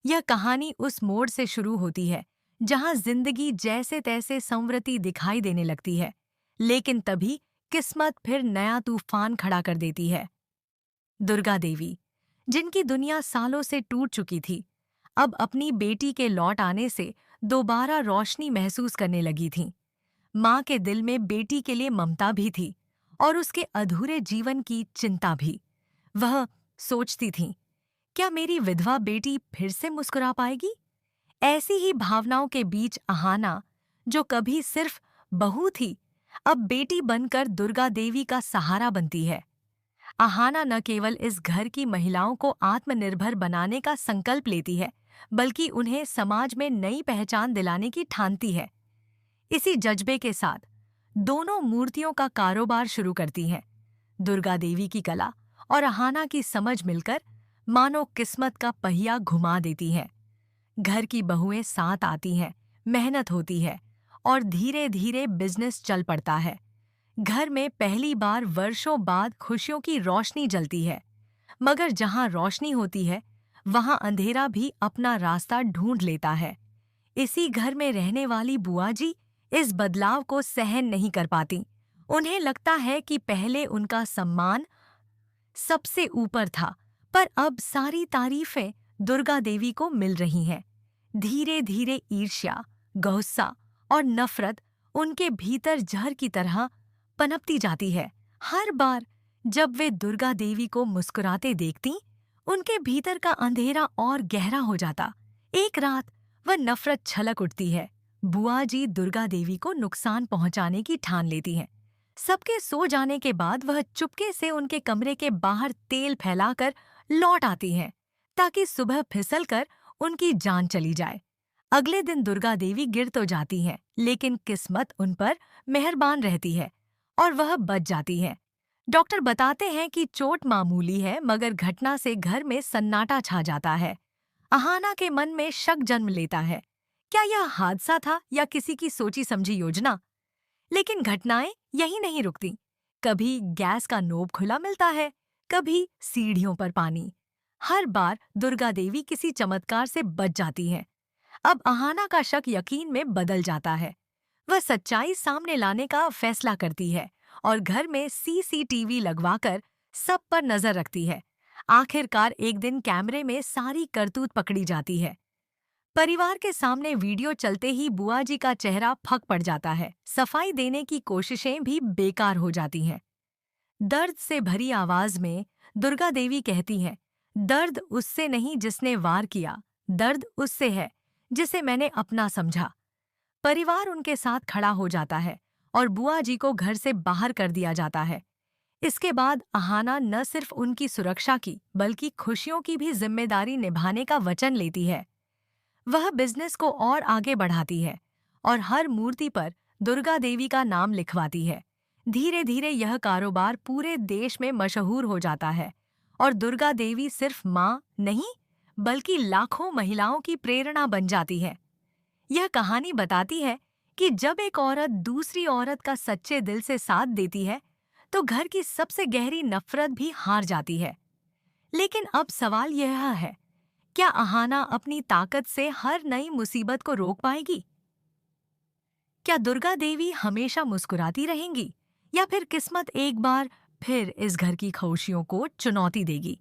यह कहानी उस मोड़ से शुरू होती है जहां जिंदगी जैसे तैसे संवरती दिखाई देने लगती है, लेकिन तभी किस्मत फिर नया तूफान खड़ा कर देती है। दुर्गा देवी, जिनकी दुनिया सालों से टूट चुकी थी, अब अपनी बेटी के लौट आने से दोबारा रोशनी महसूस करने लगी थीं। माँ के दिल में बेटी के लिए ममता भी थी और उसके अधूरे जीवन की चिंता भी। वह सोचती थीं, क्या मेरी विधवा बेटी फिर से मुस्कुरा पाएगी? ऐसी ही भावनाओं के बीच अहाना, जो कभी सिर्फ बहू थी, अब बेटी बनकर दुर्गा देवी का सहारा बनती है। अहाना न केवल इस घर की महिलाओं को आत्मनिर्भर बनाने का संकल्प लेती है, बल्कि उन्हें समाज में नई पहचान दिलाने की ठानती है। इसी जज्बे के साथ दोनों मूर्तियों का कारोबार शुरू करती हैं। दुर्गा देवी की कला और अहाना की समझ मिलकर मानो किस्मत का पहिया घुमा देती हैं। घर की बहुएं साथ आती हैं, मेहनत होती है और धीरे धीरे बिजनेस चल पड़ता है। घर में पहली बार वर्षों बाद खुशियों की रोशनी जलती है। मगर जहां रोशनी होती है, वहां अंधेरा भी अपना रास्ता ढूंढ लेता है। इसी घर में रहने वाली बुआ जी इस बदलाव को सहन नहीं कर पाती। उन्हें लगता है कि पहले उनका सम्मान सबसे ऊपर था, पर अब सारी तारीफें दुर्गा देवी को मिल रही हैं। धीरे धीरे ईर्ष्या, गुस्सा और नफरत उनके भीतर जहर की तरह पनपती जाती है। हर बार जब वे दुर्गा देवी को मुस्कुराते देखती, उनके भीतर का अंधेरा और गहरा हो जाता। एक रात वह नफरत छलक उठती है। बुआ जी दुर्गा देवी को नुकसान पहुंचाने की ठान लेती हैं। सबके सो जाने के बाद वह चुपके से उनके कमरे के बाहर तेल फैलाकर लौट आती हैं, ताकि सुबह फिसलकर उनकी जान चली जाए। अगले दिन दुर्गा देवी गिर तो जाती हैं, लेकिन किस्मत उन पर मेहरबान रहती है और वह बच जाती हैं। डॉक्टर बताते हैं कि चोट मामूली है, मगर घटना से घर में सन्नाटा छा जाता है। अहाना के मन में शक जन्म लेता है। क्या यह हादसा था या किसी की सोची समझी योजना? लेकिन घटनाएं यहीं नहीं रुकती। कभी गैस का नोब खुला मिलता है, कभी सीढ़ियों पर पानी। हर बार दुर्गा देवी किसी चमत्कार से बच जाती हैं। अब अहाना का शक यकीन में बदल जाता है। वह सच्चाई सामने लाने का फैसला करती है और घर में सीसीटीवी लगवाकर सब पर नजर रखती है। आखिरकार एक दिन कैमरे में सारी करतूत पकड़ी जाती है। परिवार के सामने वीडियो चलते ही बुआ जी का चेहरा फक पड़ जाता है। सफाई देने की कोशिशें भी बेकार हो जाती हैं। दर्द से भरी आवाज में दुर्गा देवी कहती हैं, दर्द उससे नहीं जिसने वार किया, दर्द उससे है जिसे मैंने अपना समझा। परिवार उनके साथ खड़ा हो जाता है और बुआ जी को घर से बाहर कर दिया जाता है। इसके बाद अहाना न सिर्फ उनकी सुरक्षा की, बल्कि खुशियों की भी जिम्मेदारी निभाने का वचन लेती है। वह बिजनेस को और आगे बढ़ाती है और हर मूर्ति पर दुर्गा देवी का नाम लिखवाती है। धीरे धीरे यह कारोबार पूरे देश में मशहूर हो जाता है और दुर्गा देवी सिर्फ माँ नहीं, बल्कि लाखों महिलाओं की प्रेरणा बन जाती है। यह कहानी बताती है कि जब एक औरत दूसरी औरत का सच्चे दिल से साथ देती है, तो घर की सबसे गहरी नफरत भी हार जाती है। लेकिन अब सवाल यह है, क्या अहाना अपनी ताकत से हर नई मुसीबत को रोक पाएगी? क्या दुर्गा देवी हमेशा मुस्कुराती रहेंगी या फिर किस्मत एक बार फिर इस घर की खुशियों को चुनौती देगी?